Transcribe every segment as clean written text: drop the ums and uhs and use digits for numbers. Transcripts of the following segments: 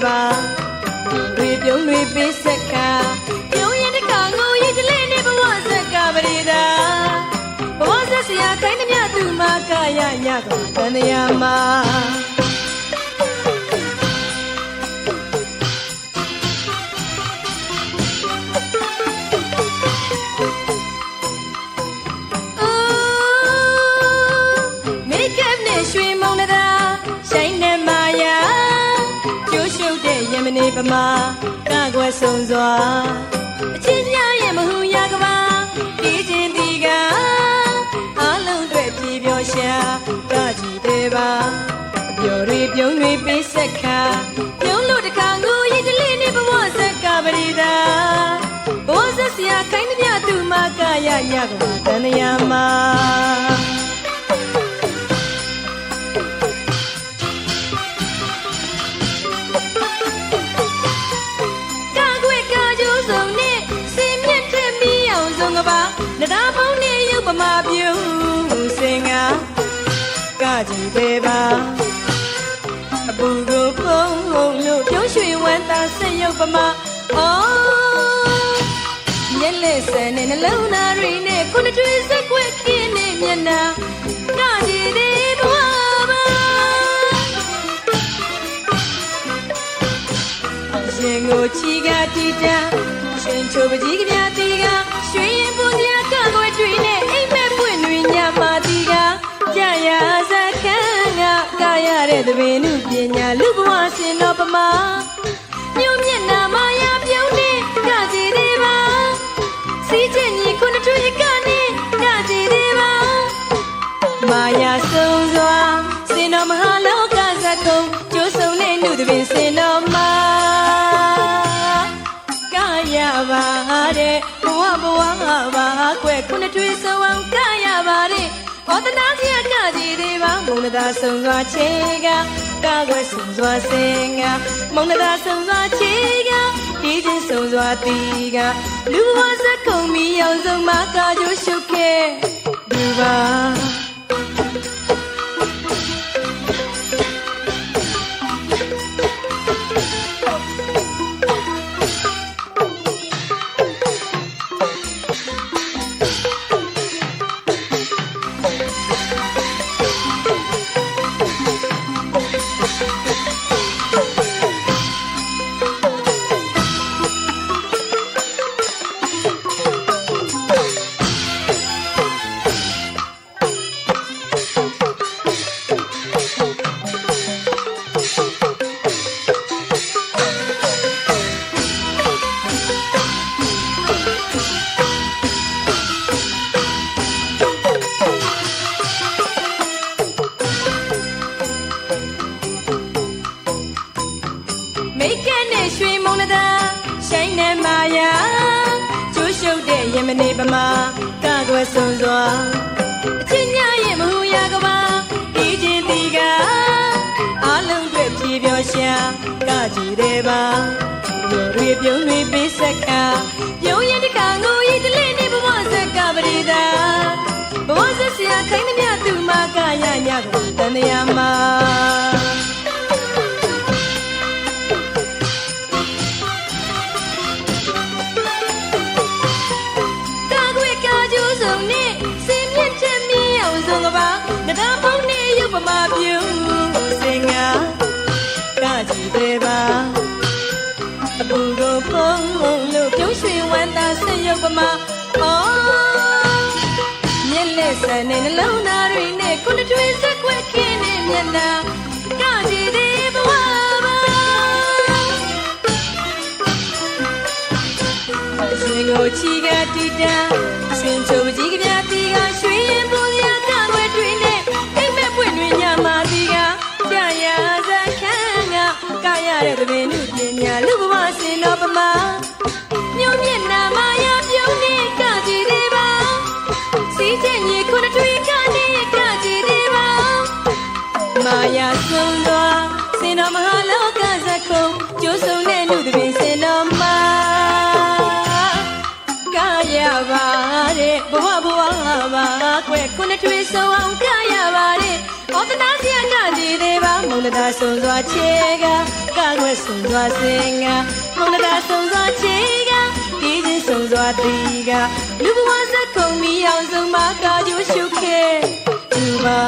ba Rui pyong rui pi saka Pyong yen ka ngo yi dile ne bawa saka barida Bawa sasiya kai na mya tu ma ka ya nya ka tan ya ma Mani pama ka gwa song zwa Chin nya ye ma hu ya ka ba Ti chin ti ga A long twe pi pyo sha Ka ji de ba Pyo ri pyong ri pi sat kha Pyong lo ta ka ngo yi de li ni ba wa sat ka ba ri da Ba wa sat sia kai na mya tu ma ka ya nya ka ba tan ya ma Nada phong ne yu pa ma pyu singa ka ji de ba Abu go phong lo pyo shwe wan ta set yu pa ma Oh Nyen le san ne na long na ri ne kun twi sat kwet kin ne myan na ka ji de ba ba Yin go chi ga ti da Shin cho ba ji ga mya ti ga Shwe yin pu sia ka gwa twi ne ai me pwin nwi nya ma ti ga Ja ya sa kan ga ka ya de the bin nu pnya lu bwa sin no pa ma Nyu myat na ma ya pyaung ne ka ji de ba Si chen ni kun twi ka ne ka ji de ba Ma ya song zwa sin no ma ha lo ka sa kong Jo song ne nu the bin sin no ma Ya ba de bwa bwa ba kwe kun twi so wan ka ya ba de o ta na sia ka ji de ba mong na da song zwa che ga ka kwe song zwa sing ga mong na da song zwa che ga ti jin song zwa ti ga lu wa sa kong mi yaw song ma ka jo shu ke du ba Mani pa ma ka gwa song zwa Chin nya ye ma hu ya ka ba Ti chin ti ga A long twe pi pyo sha Ka ji de ba Yo ri pyong ri pi sat kha Pyong yen ka ngo yi de li ni ba wa sat ka ba ri da Ba wa sat sia khai na mya tu ma ka ya nya ka tan ya ma Nada phong ne yu pa ma pyu singa ka ji de ba Abu go phong lo pyong shwe wan ta set yu pa ma Oh Nyen le san ne na long na ri ne kun twi sat kwet kin ne myan na ka ji de ba ba Shin go chi ga ti da Shin cho ji ga mya ti ga shwe yin pu sia ka kwet twi ne Kaya the bin nu pnya lu bwa sin no pa ma Nyu myat na ma ya pyong ne ka ji de ba Si chen ni kun twi ka ne ka ji de ba Ma ya song zwa sin no ma lo ka sa kong Jo song ne nu the bin sin no ma Kaya ba de bwa bwa ba kwe kun twi so wan kaya ba de o ta na sia ka ji de ba mong တတာဆုံစွာချေကကာကွယ်ဆုံစွာစင်ကမုံတတာဆုံစွာချေကဒီချင်းဆုံစွာတီကလူဘဝစက်ကုန်မီအောင်ဆုံးမကာကျိုးရှုခဲ့သူပါ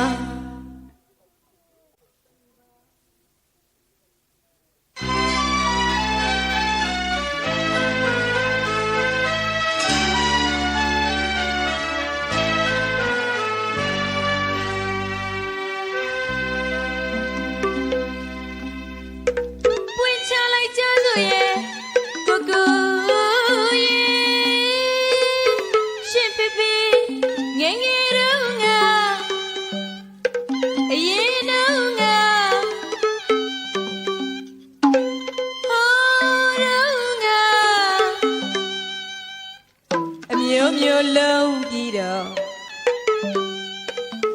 မျိုးလုံးပြီးတော့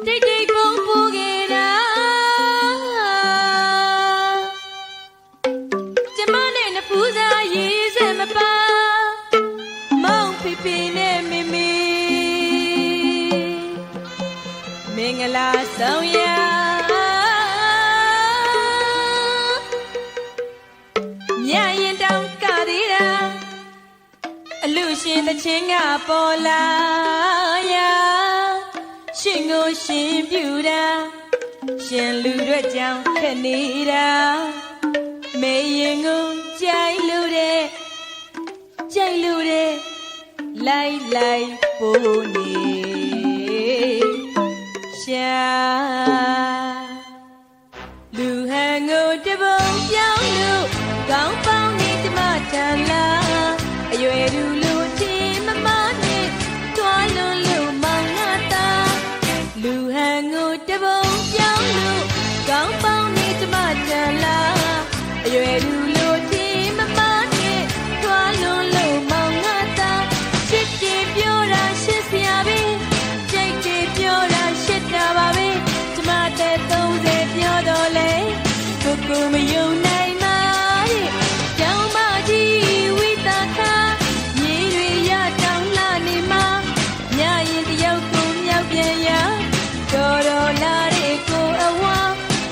တိတ်တိတ်ပုံပိုးခဲ့တာကျမနဲ့နဖူးစားရေးစက်မပါမောင်ဖေဖေနဲ့မေမေမင်္ဂလာဆောင်ရမြရင်တောင်ကသေးတာအလူရှင်တချင်းကပေါ်လာရာရှင်ကိုရှင်ပြူတာရှင်လူတွေကြောင့်ခက်နေတာမေရင်ကိုကြိုက်လို့တဲ့လိုက်ပို့နေရှာလူဟန်ကိုတပုံပြောင်းလို့ကောင်းပေါင်းနေတမတန်လာအရွယ်လူလူချင်းမမနဲ့တွားလုံးလို့မောင်ငါတာလူဟန်ကိုတပုံပြောင်းလို့ကောင်းပေါင်းနေတမတန်လာအရွယ်လူလူချင်းမမနဲ့တွားလုံးလို့မောင်ငါတာချစ်တယ်ပြောတာရှစ်စရာပဲကြိတ်တယ်ပြောတာရှစ်တာပါပဲကျမတဲ့30ပြောတော့လေကိုမယုံနိုင်ပါတဲ့ကြောင်မကြီးဝိတာခါမြေတွေရတောင်းလာနေမှာညရင်တယောက်ကိုမြောက်ပြန်ရတော်တော်လာတဲ့ကိုအဝါ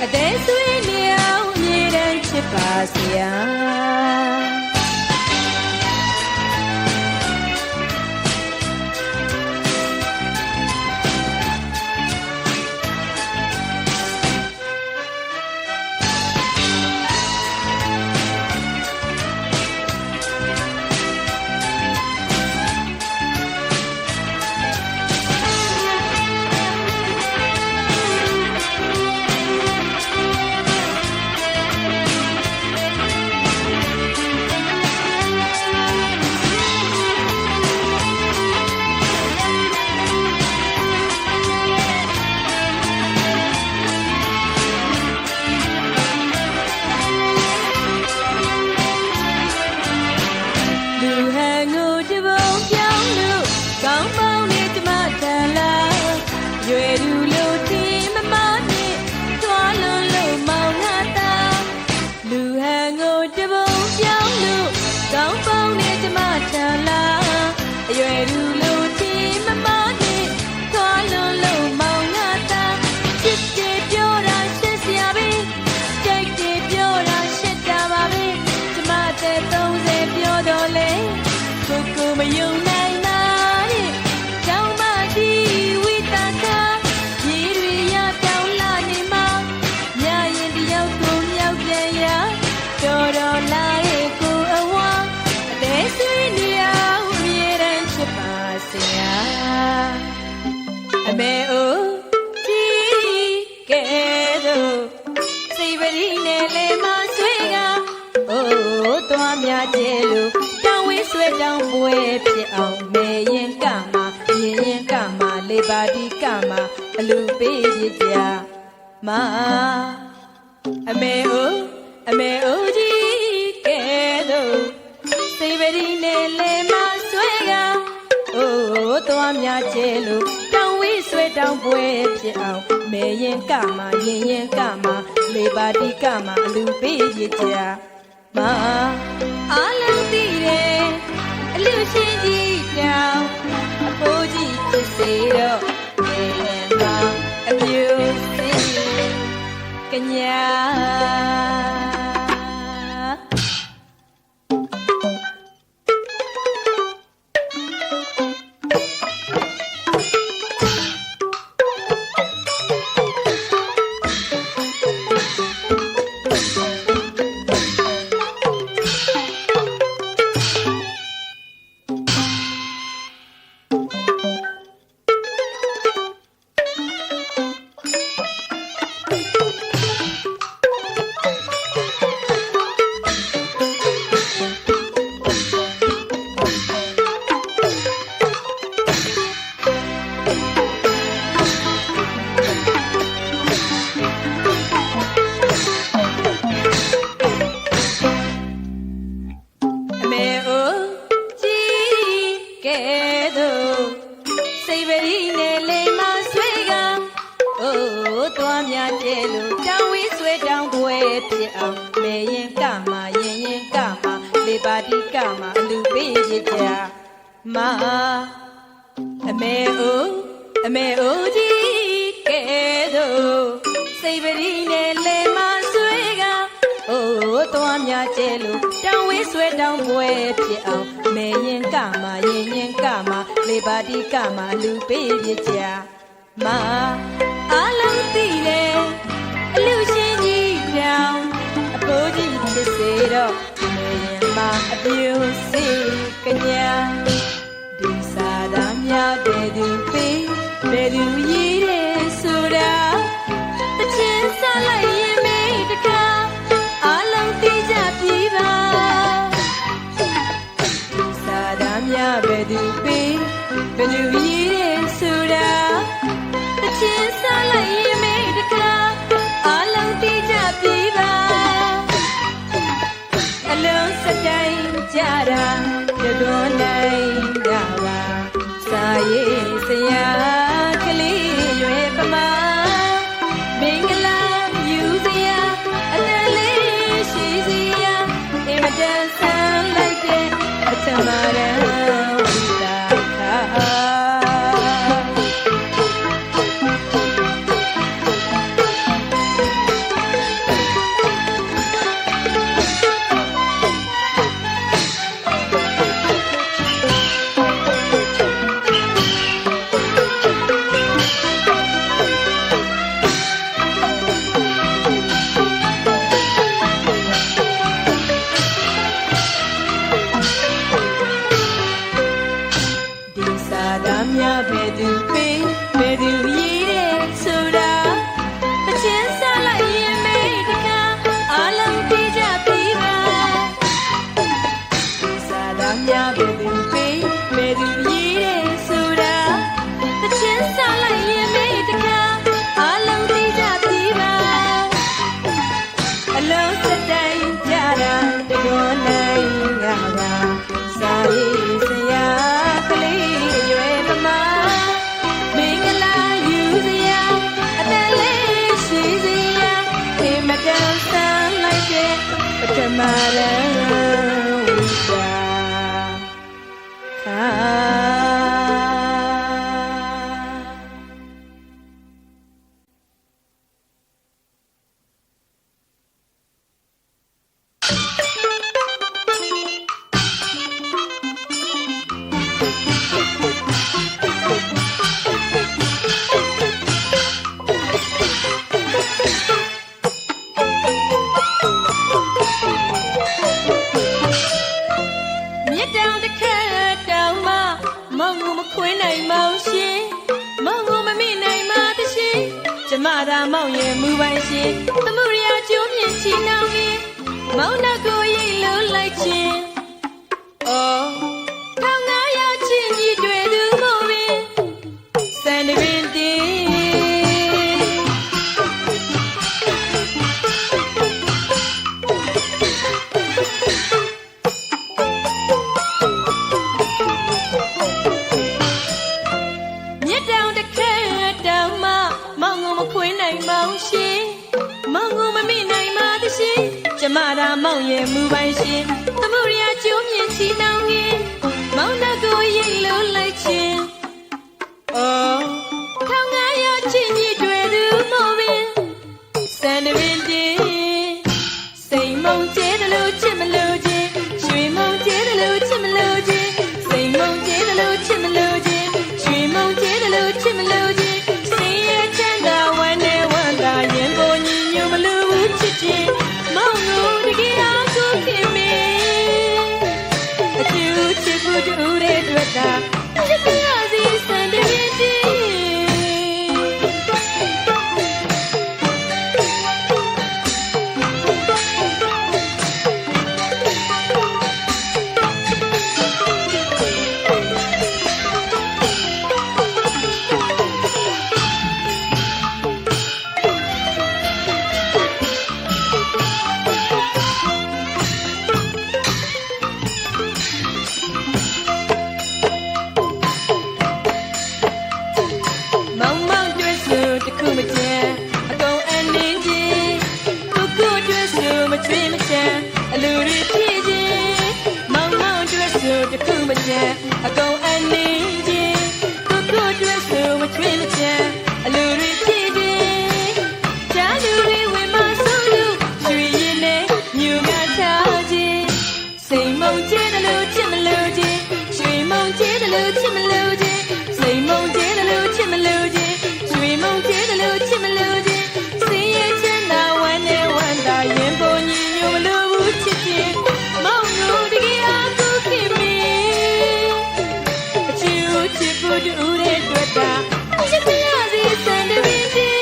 အသေးဆွေးနေအောင်အမြဲတမ်းချစ်ပါစရာမယုံနိုင်ပါတဲ့ကြောင်မကြီးဝိတာခါမြေတွေရတောင်းလာနေမှာညရင်တယောက်ကိုမြောက်ပြန်ရတော်တော်လာတဲ့ကိုအဝါအသေးဆွေးနေအောင်အမြဲတမ်းချစ်ပါစရာအမေအိုကြီးကဲတော့စိတ်ပရိနဲ့လေမဆွေကအိုးသွားမြကျဲလို့ဆွဲတောင်းပွဲဖြစ်အောင်မေရင်ကမှာရင်ကမှာလေပါတီကမှာအလူပေးရကြမာအမေအိုကြီးကဲတော့စိတ်ပရိနဲ့လေမဆွဲကအိုးသွားများကျဲလို့တောင်းဝေးဆွဲတောင်းပွဲဖြစ်အောင်မေရင်ကမှာရင်ကမှာလေပါတီကမှာအလူပေးရကြမာအားလုံးသိတယ်အလူရှင်ကြီးတောင်အဖိုးကြီးဖြစ်စေတော့ဘယ်မှာအပြူစီက ညာSend it in. မကျန်အကုန်အနေချင်းကိုကိုတွေ့ဆိုမချွေးမချမ်းအလူတွေဖြစ်ချင်းမောင်မောင်တွေ့ဆိုတခုမကျန်အကုန်အနေချင်းကိုကိုတွေ့ဆိုမချွေးမချမ်းအလူတွေဖြစ်ချင်းချာလူတွေဝင်မဆုံးလို့ရွှေရင်နဲ့မြူကထားချင်းစိတ်မုံကျဲတယ်လို့ချစ်မလို့ချင်းရွှေမုံကျဲတယ်လို့ချစ်မလို့ချင်းစိတ်မုံကျဲတယ်လို့ချစ်မလို့ချင်းရွှေမုံကျဲတယ်လို့ချစ်မလို့ချင်းစင်ရဲ့ချမ်းသာဝမ်းနဲ့ဝမ်းသာရင်ပေါ်ညီညွတ်မလို့ဘူးချစ်ချင်းမောင်တို့တကယ်အားကိုခင်မင်းအချစ်ဦးချစ်ဖို့တူတဲ့တွေ့တာချစ်ပြရစီစံတပင်ချင်း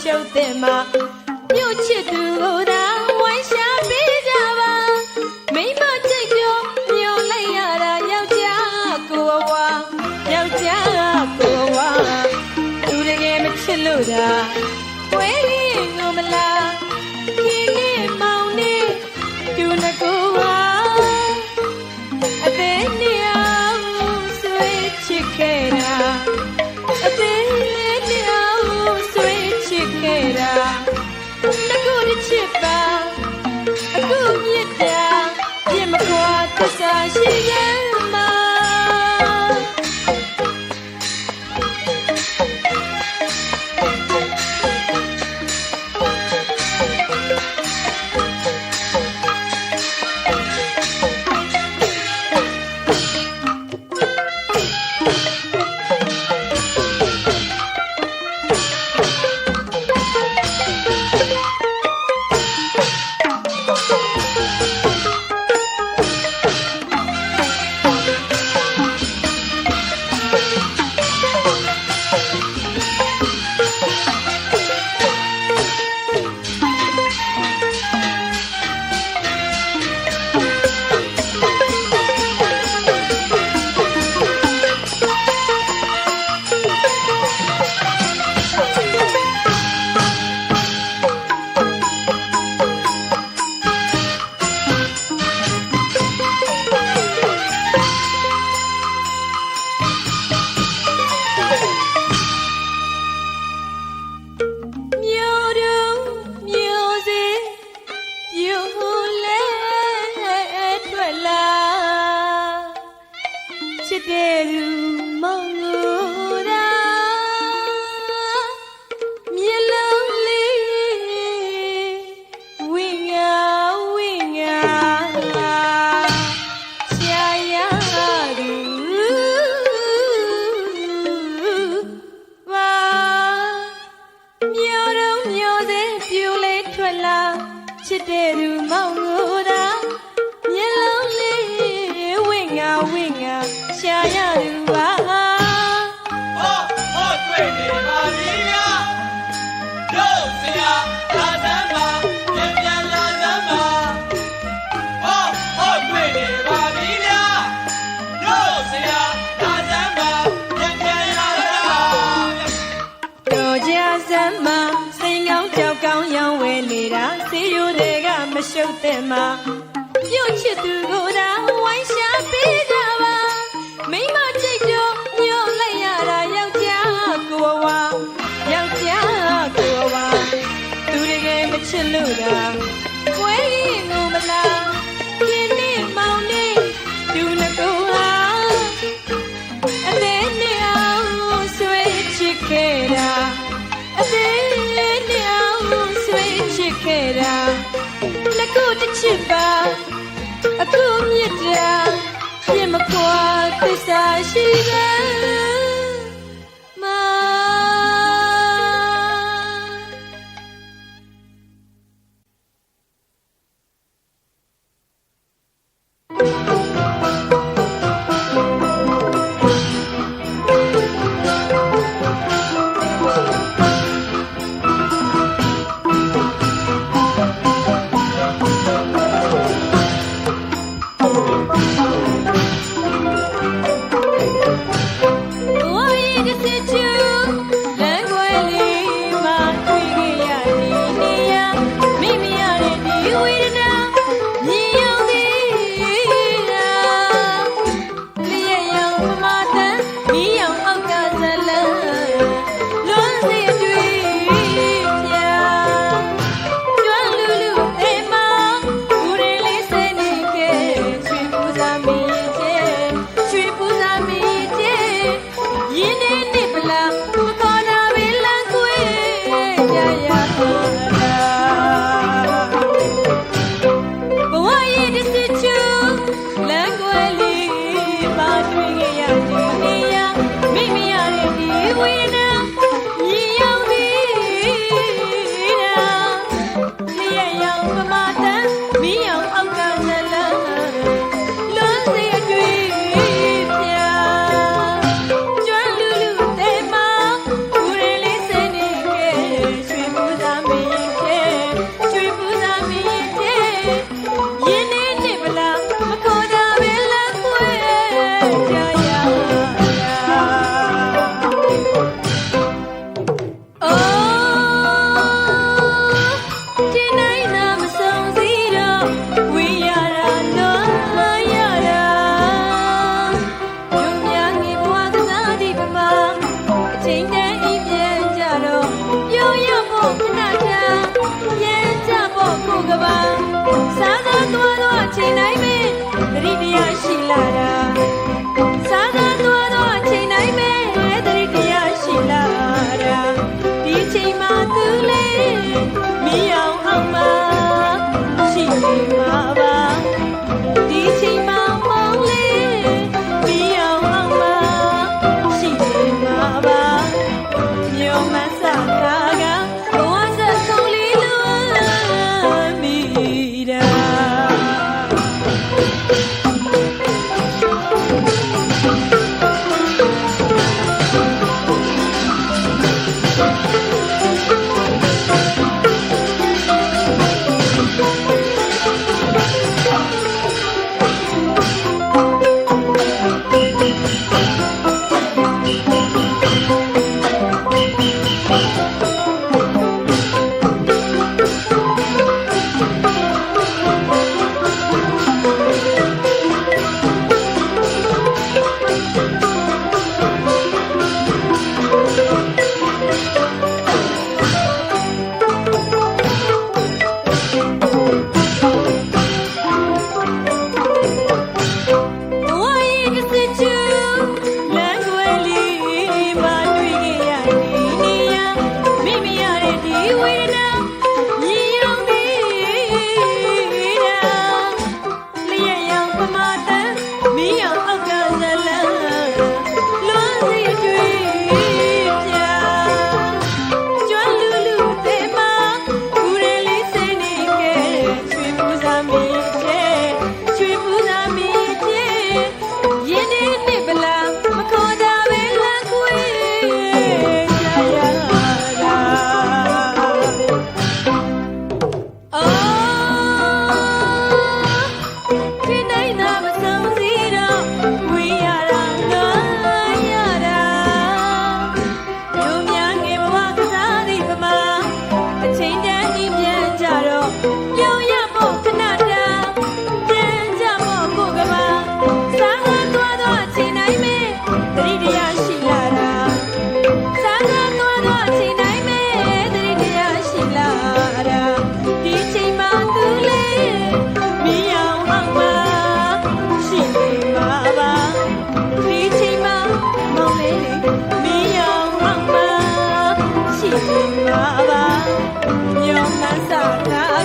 ရှုပ်တဲ့မှာမြို့ချစ်သူကိုသာဝိုင်းရှာပေးကြပါမိမကြိတ်ပြောမျောလိုက်ရတာယောက်ျားကိုဝါယောက်ျားကိုဝါသူတကယ်မချစ်လို့သာဝဲရင်ကိုမလားဒီနေ့မောင်နေသူနကိုဝါအသေးနေအောင်ဆွေးချစ်ခဲ့တာအသေး ရှုပ်တဲ့မှာပြုတ်ချစ်သူကိုသာဝိုင်းရှာပေးကြပါမိမချိတ်တော့ညှို့လိုက်ရတာယောက်ျားကိုဝါယောက်ျားကိုဝါသူတကယ်မချစ်လို့တာဝဲရင်ငိုမလားပြင်းနေမောင်နေသူနကိုဟာအသေးနဲ့အောင်ဆွေးချစ်ခဲ့တာအသေးနဲ့အောင်ဆွေးချစ်ခဲ့တာလက်ကိုတစ်ချစ်ပါအခုမြစ်တာပြင်းမကွာသစ္စာရှိတယ်မ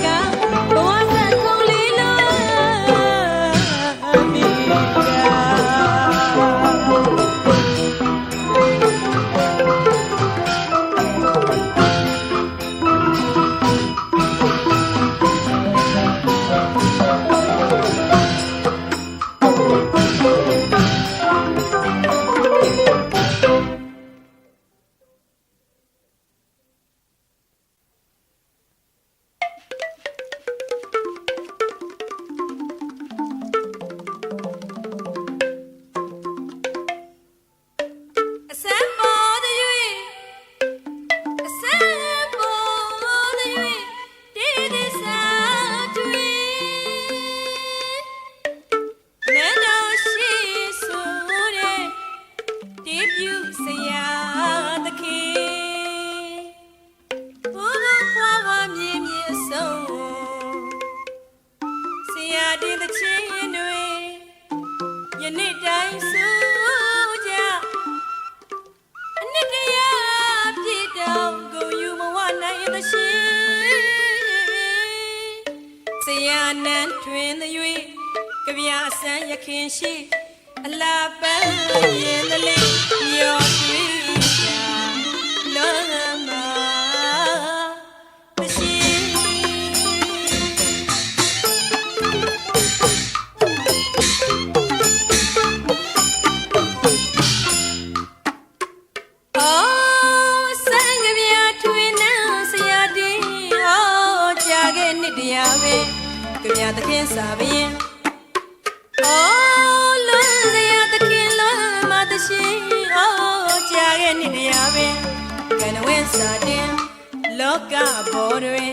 ကဘဝဆက်ကုန်လေးလို့မိယနေ့တိုင်းဆိုကြအနှစ်တရာပြည့်တောင်ကိုယူမဝနိုင်သရှင်ဆရာနန်းထွင်သ၍ကြပြအစမ်းရခင်ရှိအလားပန်းရင်သလေးမြော်တွေ့ရာလောမှာကြပြသခင်စာဘရင်အော်လွန်စရာသခင်လွန်မသရှင်အော်ကြာခဲ့နှစ်တရားပင်ကနဝင်းစာတင်လောကဘောတွင်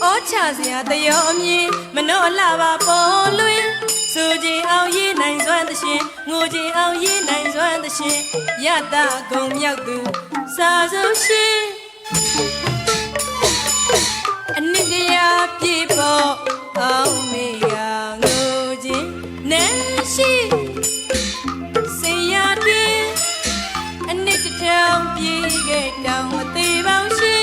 အောချစရာတယောအမြင်မနှောလှပါပေါ်လွင်ဆိုကြည်အောင်ရေးနိုင်စွမ်းသရှင်ငိုကြည်အောင်ရေးနိုင်စွမ်းသရှင်ယတဂုံမြောက်သူစာဆုံးရှင်အနှစ်တရာပြည့်ပေါ်အောင်မေယာငိုခြင်းနဲ့ရှိစေရတဲ့အနှစ်တစ်ထောင်ပြေခဲ့တောင်မသေးပါရှိ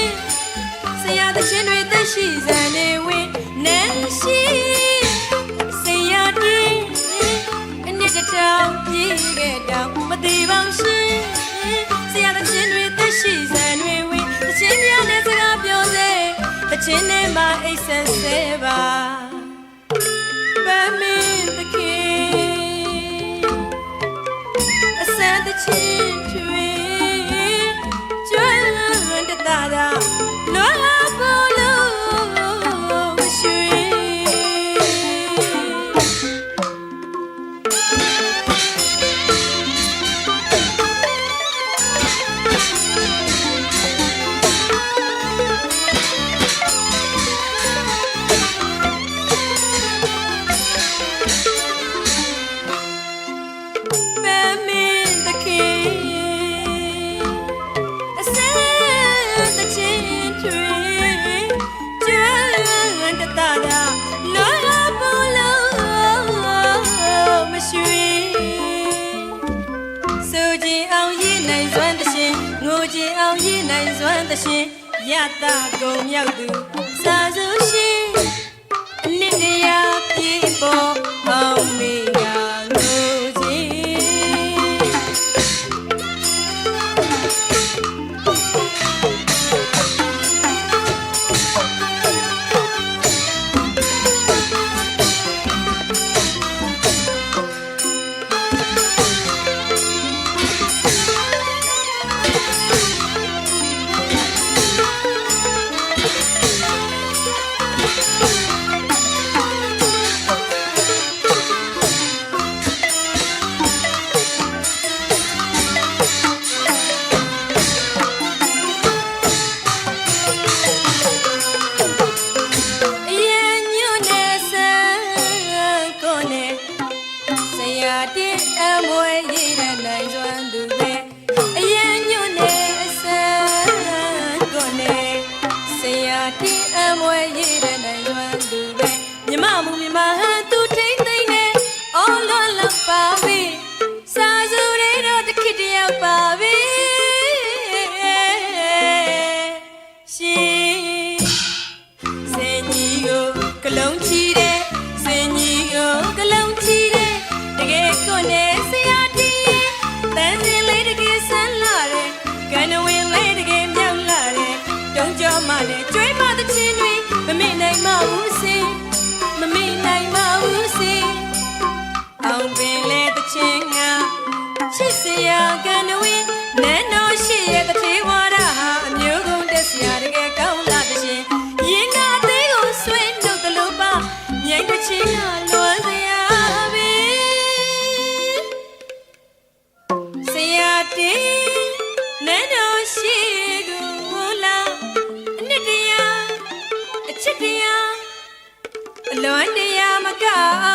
ဆရာသခင်တွေသက်ရှိစံနေဝင်နဲ့ရှိစေရတဲ့အနှစ်တစ်ထောင်ပြေခဲ့တောင်မသေးပါရှိဆရာသခင်တွေသက်ရှိစံတွေဝင်သချင်းများနဲ့စကားပြောစေသချင်းနဲ့မအိတ်ဆက်စေပါပမင်းသခင်အစမ်းသချင်းထွေကျွမ်းတတာတာလွာပေါ်လို့ရွှေသရှင်ယတဂုံမြောက်သူစာစုရှင်အနှစ်တရာပြေပေါ်အောင်မေယာငိုရှင်စေညီကို ။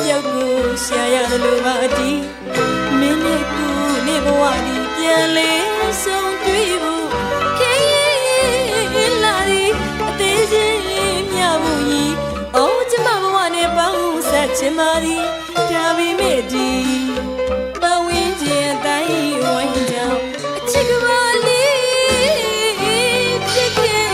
ပြောက်ကိုရှာရတယ်လို့ပါဒီမင်းနဲ့ကိုနေဘဝဒီပြန်လဲဆုံးတွေ့ဖို့ခေလာဒီအသေးချင်းမြဖို့ကြီးအိုးကျမဘဝနဲ့ပေါင်းဆက်ချင်ပါသည်ဒါပေမဲ့ဒီပဝင်းကျင်တိုင်းဝိုင်းကြောင်အချစ်ကပါလေးဖြစ်ခဲ့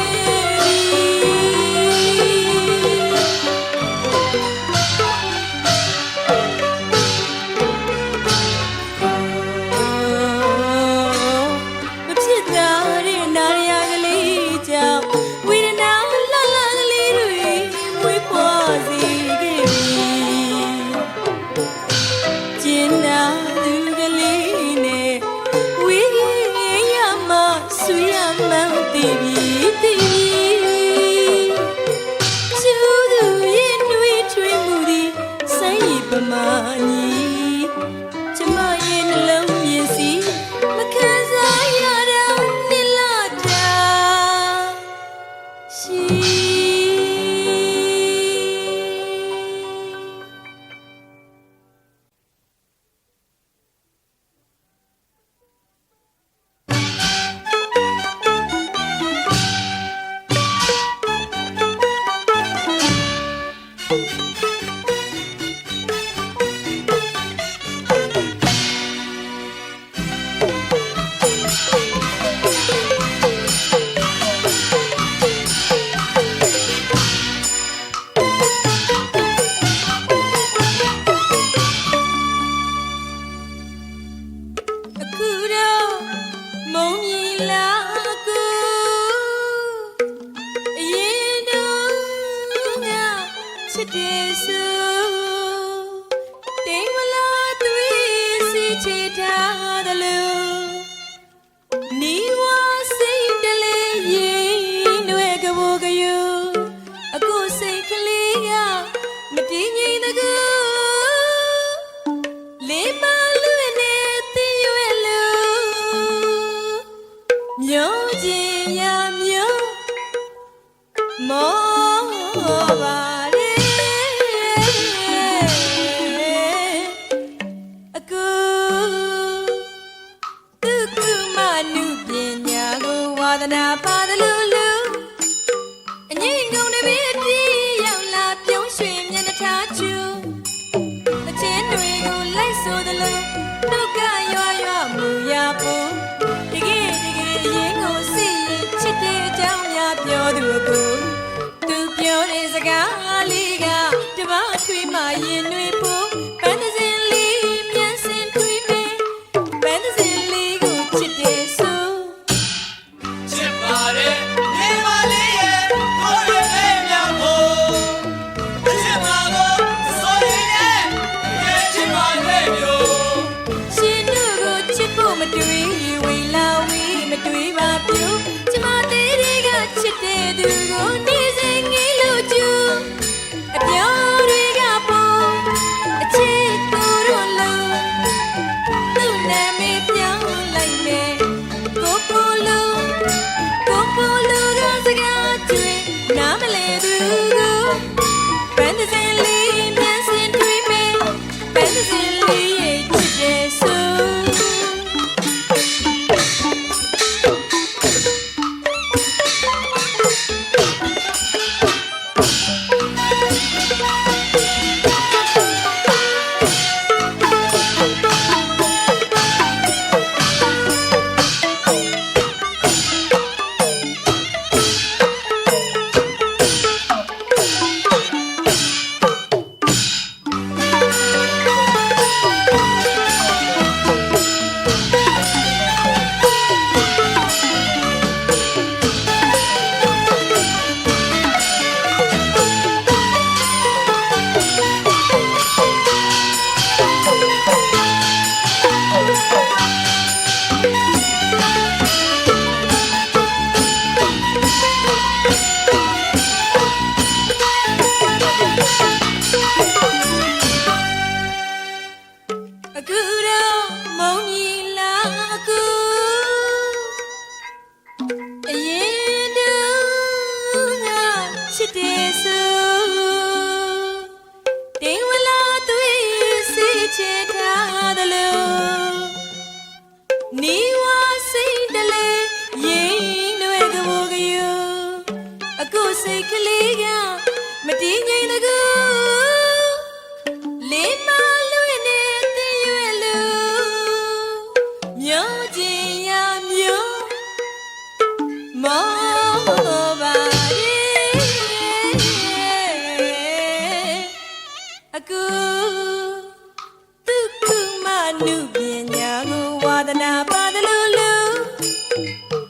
နာပါသလူလူ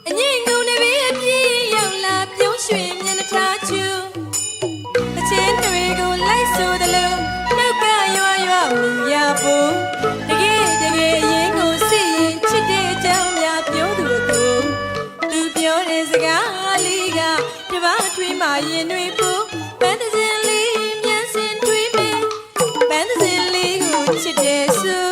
အငိမ့်ငုံနေပြီအပြည့်ရောက်လာပြုံးရွှင်မျက်နှာထားချူအချင်းတွေကိုလိုက်ဆိုသလိုနှုတ်ကရွာရွာမူရဖို့တကယ်တကယ်အရင်ကိုစိတ်ရင်ချစ်တဲ့အကြောင်းများပြောသူတို့သူပြောတဲ့စကားလေးကတပတ်ထွေးမှရင်တွေဖို့ပန်းသစင်လေးမျက်စင်ထွေးမယ်ပန်းသစင်လေးကိုချစ်တဲ့ဆို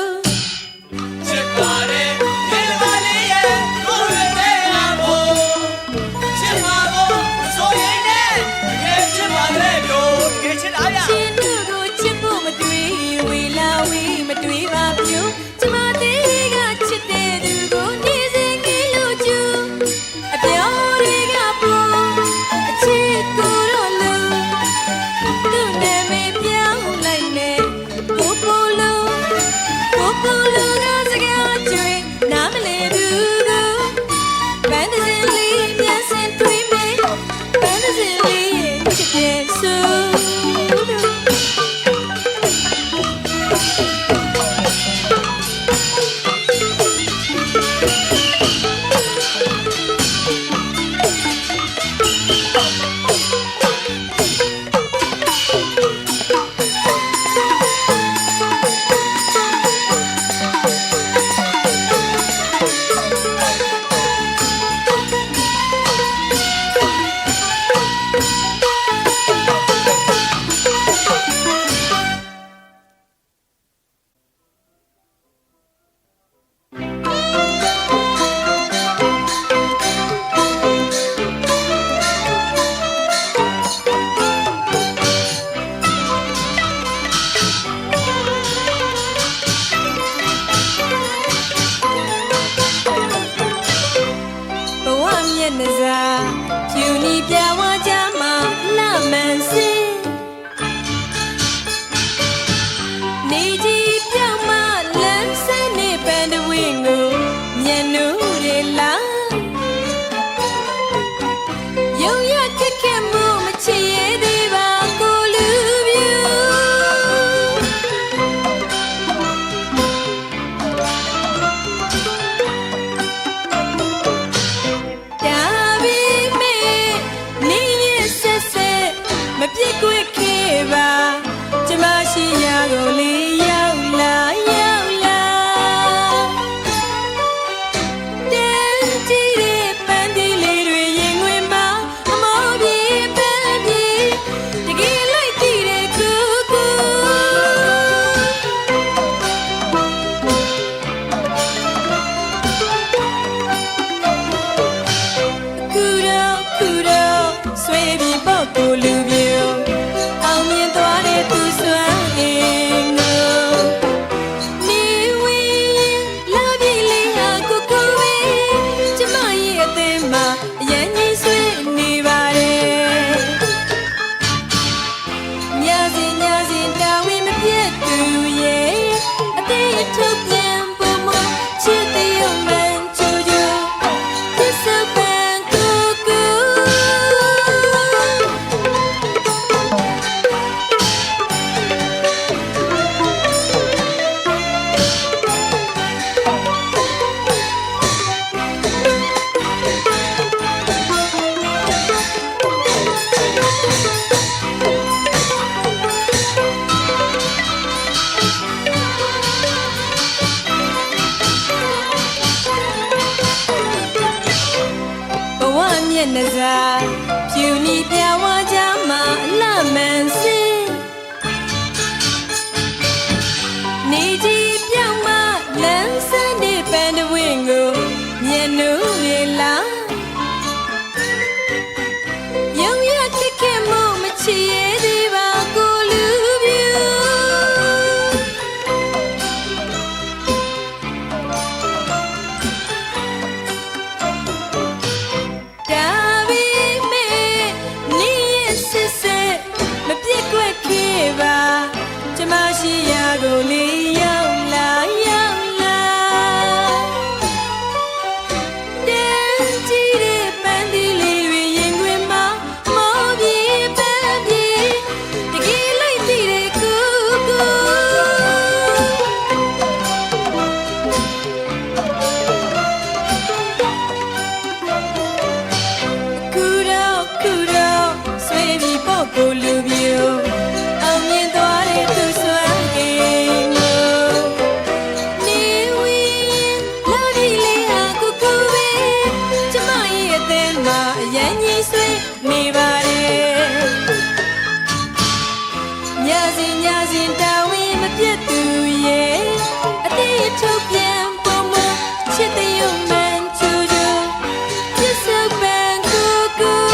ညာစဉ်တာဝန်မပြတ်သူရဲ့အသေးအထုတ်ပြန်ပုံမချစ်တဲ့ရုံမှန်ချူချူပြစ်စပန်ကိုကို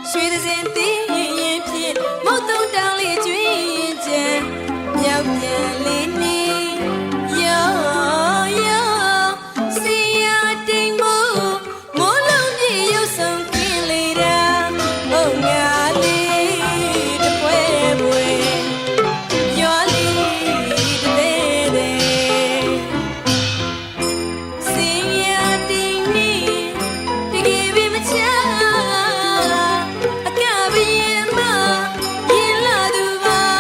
ရွှေစင်သိရင်ဖြင့်မုတ်တုံတောင်လေးကျွင်းကျန်မြောက်ပြန်လေးနေယောယောစီယာတိမ်မို့မိုးလုံးပြေရုပ်ဆောင်ခင်းလေတာဟုတ်ငါလေးတပွဲပွဲယောလေးတသေးသေးစီယာတိမ်နေတကယ်ပဲမချBye.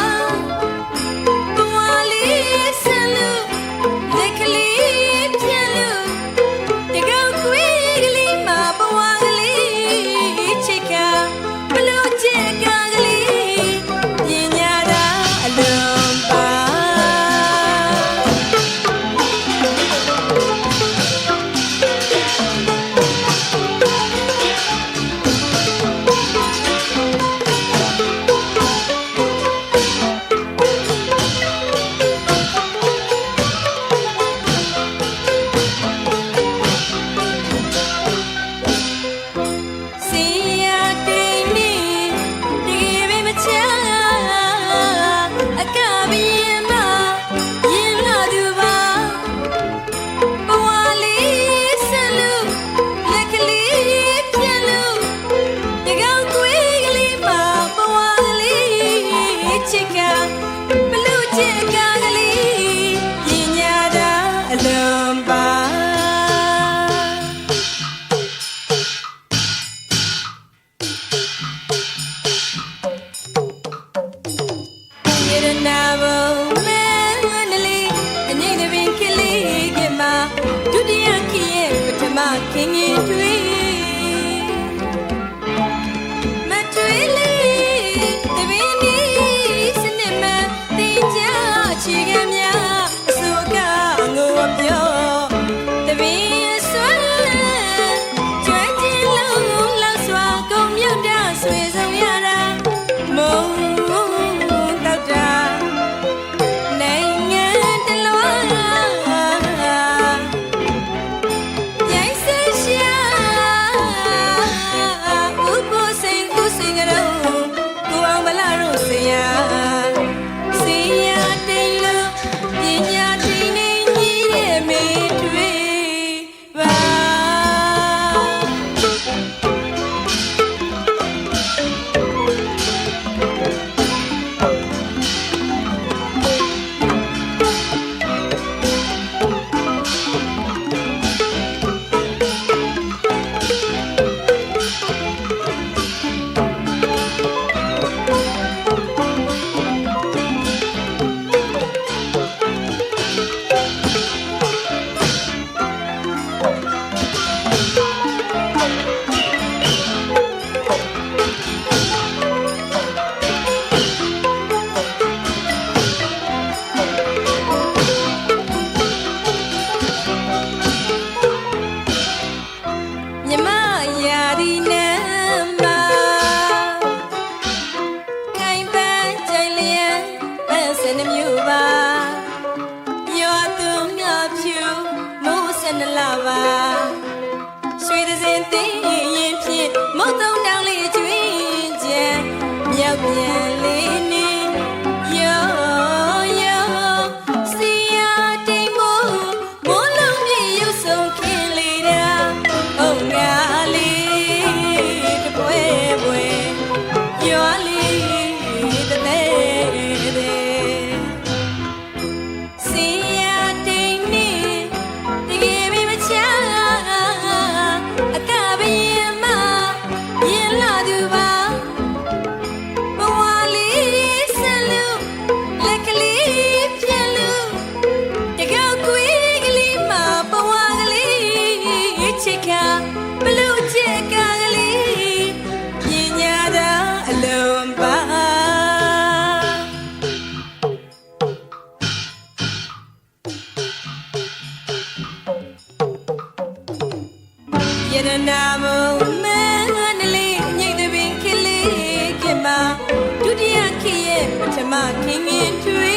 မခင်ခင်ထွေ